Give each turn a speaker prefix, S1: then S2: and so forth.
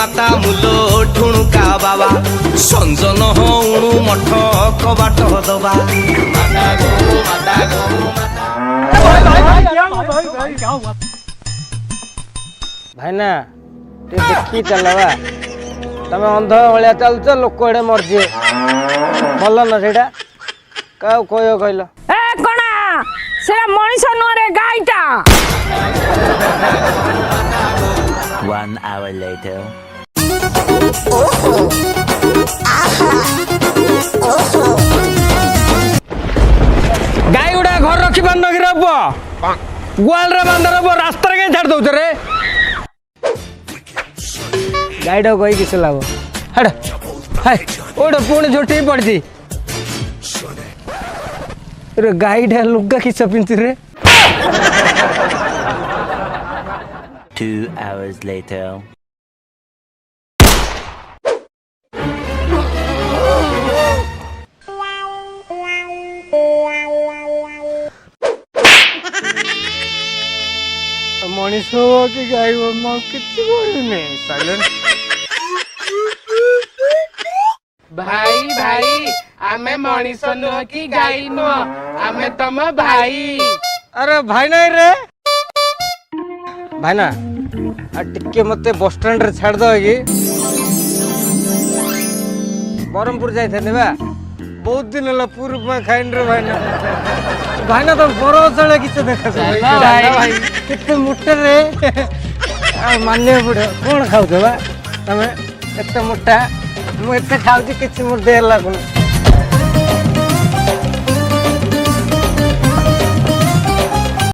S1: माता मुलो ठुणुका बाबा संजन हणु मठ कबाट दबा
S2: भाई ना देखी चलवा तमें अंध भाया चलुच लोक एडे मरजी भल ना से क्या कह कहल
S3: कणा से मनीष नुहरे गाईटा
S4: 1 hour later.
S2: गाई गुड़ा घर रखी पार नकी रब गुआल रे बांध रब रास्ता कहीं छाड़ दौच रे गाईटा कही किस लाभ हट हाय ओटा पुणी झोटी पड़ी रे गाईटा लुगा किस पिंधि रे
S4: 2 hours later.
S2: मनीष हो कि गाई हो कि साइलेंट
S5: भाई भाई आमे मनीष नुह कि गाई नुह आमे तम भाई।
S2: अरे भाई नहीं रे भाई ना टिके मते बस स्टैंड रे छाड़ दो कि बरमपुर जाई थे बा बहुत दिन होला पूर्व में खाइन रे भाई ना तो बरो चले किछ देखा भाई कितने मोटे रे मान्य पड़े कौन खाऊ बा तमे एते मोटा मु एते खाऊ किछ मोर देर लागुन